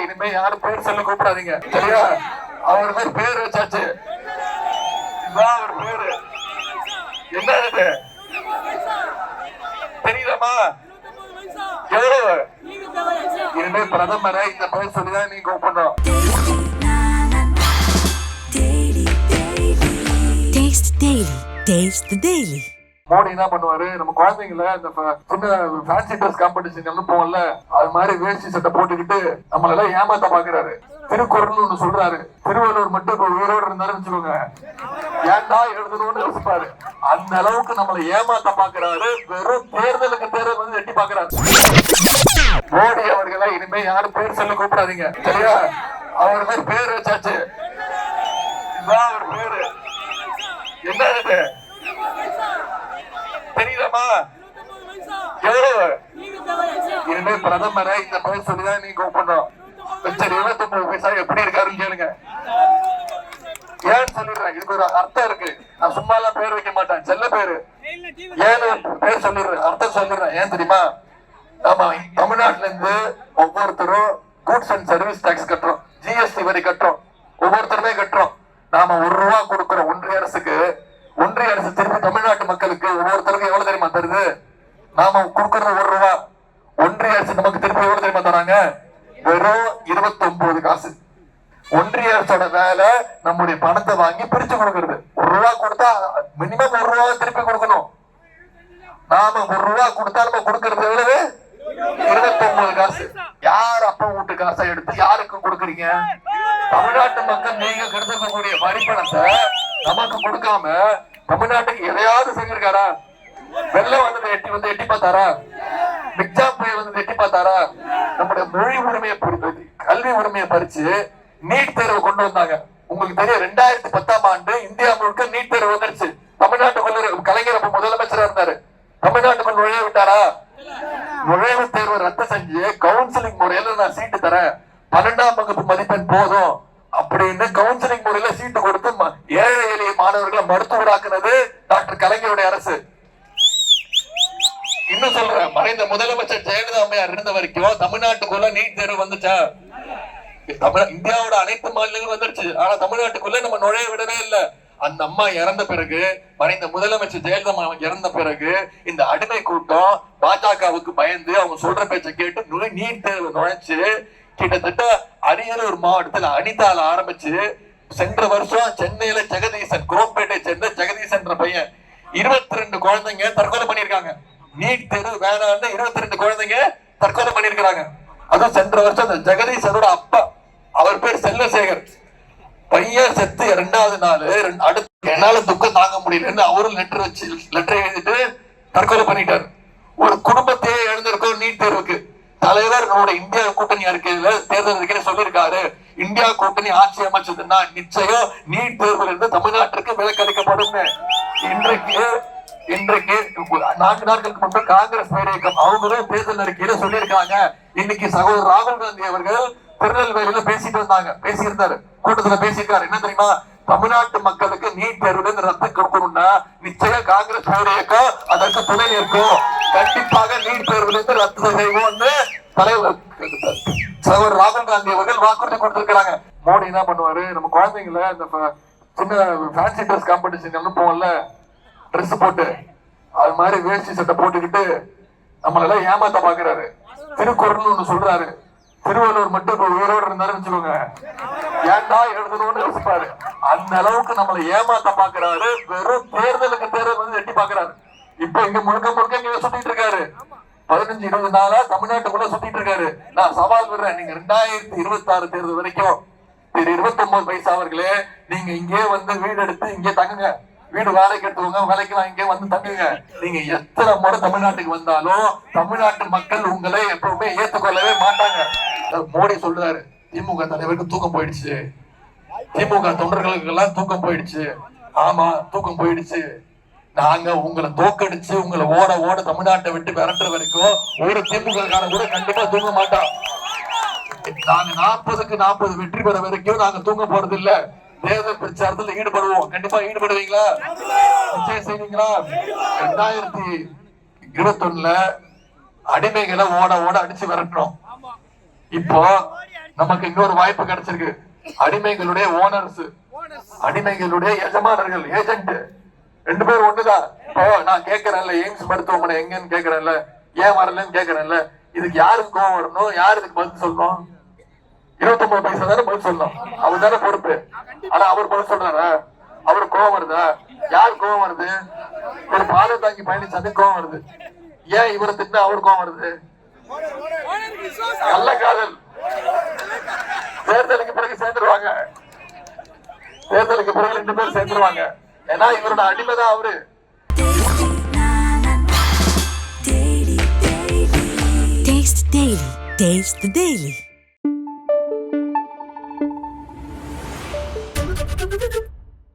இனிமே யாரும் பேர் சொல்ல கூப்பிடாதீங்க, சரியா? அவர் மாதிரி பேர் வச்சாச்சு, இதுதான் அவர் பேரு. என்ன இது தெரியுதாமா? எவ்வளவு? இனிமே பிரதமரை இந்த பேர் சொல்லிதான் நீங்க கூப்பிடணும். மோடி என்ன பண்ணுவாரு, நம்ம குழந்தைங்கள இந்த சின்ன ஃபேன்சி ட்ரெஸ் காம்படிஷன் போகல, அது மாதிரி வேஷ்டி சட்டை போட்டுக்கிட்டு நம்மள எல்லாம் ஏமாத்த பாக்குறாரு. திருக்குறள் ஒண்ணு சொல்றாரு, திருவள்ளுவர் மட்டும் உயிரோடு இருந்தாரு வச்சுக்கோங்க, ஏன்டா எழுதணும்னு யோசிப்பாரு. அந்த அளவுக்கு நம்மளை ஏமாத்த பாக்குறாரு. வெறும் தேர்தலுக்கு தேர்தல் வந்து எட்டி பாக்குறாரு. மோடி அவர்களை இனிமே யாரும் பேர் சொல்ல கூப்பிடாதீங்க, சரியா? அவர் மாதிரி பேர் வச்சாச்சு, இதுதான் அவர் பேரு. என்ன இது தெரியுதாமா? எவ்வளவு? இனிமே பிரதமரை இந்த பேர் சொல்லிதான் நீங்க கூப்பிடணும். 29 பைசா எப்படி இருக்காருன்னு கேளுங்க. ஏன்னு சொல்லிடுறேன், இதுக்கு ஒரு அர்த்தம் இருக்கு. நான் சும்மா எல்லாம் பேர் வைக்க மாட்டேன், செல்ல பேரு. ஏன்னு பேர் சொல்லிடுறேன், அர்த்தம் சொல்லிடுறேன். ஏன் தெரியுமா? நம்ம தமிழ்நாட்டுல இருந்து ஒவ்வொருத்தரும் கூட்ஸ் அண்ட் சர்வீஸ் டாக்ஸ் கட்டுறோம், ஜிஎஸ்டி வரி கட்டுறோம், ஒவ்வொருத்தருமே கட்டுறோம். நாம ₹1 கொடுக்கிறோம் ஒன்றிய அரசுக்கு. ஒன்றிய அரசு திருப்பி தமிழ்நாட்டு மக்களுக்கு ஒவ்வொருத்தருக்கும் எவ்வளவு தெரியுமா தருது? நாம கொடுக்கறது ₹1. ஒன்றிய அரசு நமக்கு திருப்பி எவ்வளவு தெரியுமா தராங்க? வெறும் 29 காசு. ஒன்றிய அரசோட வேலை நம்முடைய பணத்தை வாங்கி பிரிச்சு கொடுக்கறது. ₹1 கொடுத்தா மினிமம் ₹1 திருப்பி கொடுக்கணும். நாம ₹1 கொடுத்தா நம்ம கொடுக்கறது எவ்வளவு? 29 காசு. யார் அப்பா வீட்டு காசை எடுத்து யாருக்கு கொடுக்குறீங்க? தமிழ்நாட்டு மக்கள் நீங்க கருதக்கூடிய வரி பணத்தை நமக்கு கொடுக்காம தமிழ்நாட்டுக்கு எதையாவது செஞ்சிருக்காரா? வெள்ளம் வந்து எட்டி பார்த்தாரா? மிக்ஜாம் புயல் வந்து எட்டி பார்த்தாரா? நம்முடைய மொழி உரிமையை பொறுத்தது, கல்வி உரிமையை பறிச்சு நீட் தேர்வு கொண்டு வந்தாங்க. உங்களுக்கு தெரியும், 2010ஆம் ஆண்டு இந்தியா முழுக்க நீட் தேர்வு வந்துருச்சு. தமிழ்நாட்டுக்குள்ள கலைஞர் அப்ப முதலமைச்சரா இருந்தாரு. தமிழ்நாட்டுக்குள் நுழைய விட்டாரா? நுழைவுத் தேர்வு ரத்து செஞ்சு கவுன்சிலிங் முறையில நான் சீட்டு தரேன், 12ஆம் வகுப்பு மதிப்பெண் போதும் அப்படின்னு கவுன்சிலிங் முறையில சீட்டு கொடுத்து ஏழை எளிய மாணவர்களை மருத்துவராக்குனது டாக்டர் கலைஞருடைய அரசு. இன்னும் சொல்றேன், மறைந்த முதலமைச்சர் ஜெயலலிதா அம்மையார் இருந்த வரைக்கும் தமிழ்நாட்டுக்குள்ள நீட் தேர்வு வந்துச்சா? இந்தியாவோட அனைத்து மாநிலங்களும் வந்துருச்சு. ஆனா தமிழ்நாட்டுக்குள்ள நம்ம நுழைய விடவே இல்லை. அந்த அம்மா இறந்த பிறகு, மறைந்த முதலமைச்சர் ஜெயலலிதா இறந்த பிறகு இந்த அடிமை கூட்டம் பாஜகவுக்கு பயந்து அவங்க சொல்ற பேச்சை கேட்டு நீட் தேர்வு நுழைச்சு கிட்டத்தட்ட அரியலூர் மாவட்டத்தில் அனிதால ஆரம்பிச்சு சென்ற வருஷம் சென்னையில ஜெகதீசன், குரோம்பேட்டை சேர்ந்த ஜெகதீசன் பையன் 22 குழந்தைங்க தற்கொலை பண்ணிருக்காங்க. நீட் தேர்வு வேணான்னு 22 குழந்தைங்க தற்கொலை பண்ணிருக்காங்க. அதுவும் சென்ற வருஷம் அந்த ஜெகதீசனோட அப்பா, அவர் பேர் செல்வசேகர், பையன் செத்து 2வது நாள் அடுத்து என்னால துக்கம் தாங்க முடியலன்னு அவரும் லெட்டர் எழுதிட்டு தற்கொலை பண்ணிட்டாரு. ஒரு குடும்பத்தையே எழுந்திருக்கும் நீட் தேர்வுக்கு. தலைவர் நம்மளோட இந்தியா கூட்டணி அறிக்கையில தேர்தல் அறிக்கையில சொல்லியிருக்காரு, இந்தியா கூட்டணி ஆட்சி அமைச்சதுன்னா நிச்சயம் நீட் தேர்வுல இருந்து தமிழ்நாட்டிற்கு விலக்களிக்கப்படும். இன்றைக்கு 4 நாட்களுக்கு முன்பு காங்கிரஸ் பேரியக்கம் அவங்களும் தேர்தல் அறிக்கையில சொல்லியிருக்காங்க. இன்னைக்கு சகோதரர் ராகுல் காந்தி அவர்கள் திருநெல்வேலியில பேசியிருந்தாரு, கூட்டத்துல பேசியிருக்காரு. என்ன தெரியுமா? தமிழ்நாட்டு மக்களுக்கு நீட் தேர்வுல ரத்து கொடுக்கணும்னா நிச்சயம் காங்கிரஸ் பேரியக்கம் அதற்கு துணை இருக்கும். கண்டிப்பாக நீட் தேர்வுல இருந்து ரத்து செய்வோம்னு தலைவர் சகோதரர் ராகுல் காந்தி அவர்கள் வாக்குறுதி கொடுத்திருக்கிறாங்க. மோடி என்ன பண்ணுவாரு, நம்ம குழந்தைங்கள இந்த சின்ன ஃபேன்சி ட்ரெஸ் காம்படிஷன் போகல, ட்ரெஸ் போட்டு அது மாதிரி வேஷ்டி சட்டை போட்டுக்கிட்டு நம்மள எல்லாம் ஏமாத்த பாக்குறாரு. திருக்குறள் ஒண்ணு சொல்றாரு, திருவள்ளுவர் மட்டும் உயிரோடு இருந்தாரு வச்சுக்கோங்க, ஏன்டா எழுதணும்னு யோசிப்பாரு. அந்த அளவுக்கு நம்மளை ஏமாத்த பாக்குறாரு. வெறும் தேர்தலுக்கு தேர்தல் வந்து எட்டி பாக்குறாரு. இப்ப இங்க முழுக்க இங்க சுத்திட்டு இருக்காரு. 15-20 நாளா தமிழ்நாட்டுக்குள்ள சுத்திட்டு இருக்காரு. நான் சவால் விடுறேன், நீங்க 2026 தேர்தல் வரைக்கும் 29 பைசா அவர்களே, நீங்க இங்கே வந்து வீடு எடுத்து இங்கே தங்குங்க, வீடு வேலைக்கு எடுத்துவங்க, வேலைக்கு இங்கே வந்து தங்குங்க. நீங்க எத்தனை முறை தமிழ்நாட்டுக்கு வந்தாலும் தமிழ்நாட்டு மக்கள் உங்களை எப்பவுமே ஏற்றுக்கொள்ளவே மாட்டாங்க. மோடி சொல்றாரு, திமுக தலைவருக்கு தூக்கம் போயிடுச்சு, திமுக தொண்டர்களுக்கு எல்லாம் தூக்கம் போயிடுச்சு. ஆமா, தூக்கம் போயிடுச்சு. நாங்க உங்களை தோக்கடிச்சு உங்களை ஓட தமிழ்நாட்டை விட்டு விரட்டுற வரைக்கும் ஒரு திமுக காரன் கூட கண்டிப்பா தூங்க மாட்டோம். நாங்க 40க்கு 40 வெற்றி பெற வரைக்கும் நாங்க தூங்க போறது இல்ல. தேர்தல் பிரச்சாரத்தில் ஈடுபடுவோம். கண்டிப்பா ஈடுபடுவீங்களா? நிச்சயம் செய்வீங்களா? 2021 அடிமைகளை ஓட அடிச்சு விரட்டணும். இப்போ நமக்கு இன்னொரு வாய்ப்பு கிடைச்சிருக்கு. அடிமைகளுடைய ஓனர்ஸ், அடிமைகளுடைய எஜமானர்கள், ஏஜென்ட், 2 பேரும் ஒண்ணுதான். இப்போ நான் கேட்கறேன்ல, எய்ம்ஸ் மருத்துவமனை எங்கன்னு கேட்கறேன்ல, ஏன் வரலன்னு கேட்கறேன்ல, இதுக்கு யாருக்கு கோவம் வரணும், யார் இதுக்கு பதில் சொல்லணும்? 29 பைசா தானே பதில் சொல்லணும், அவர் தானே பொறுப்பு. ஆனா அவர் பதில் சொல்றாரா? அவருக்கு கோவம் வருதா? யார் கோவம் வருது? ஒரு பாதை தாங்கி பயணிச்சாது கோவம் வருது. ஏன் இவரை திட்டினா அவர் கோவம் வருது? நல்ல காதல். தேர்தலுக்கு பிறகு சேர்ந்துருவாங்க, தேர்தலுக்கு பிறகு 2 பேர் சேர்ந்துருவாங்க. ஏன்னா இவரோட அடிமைதான் அவரு. Taste the Daily.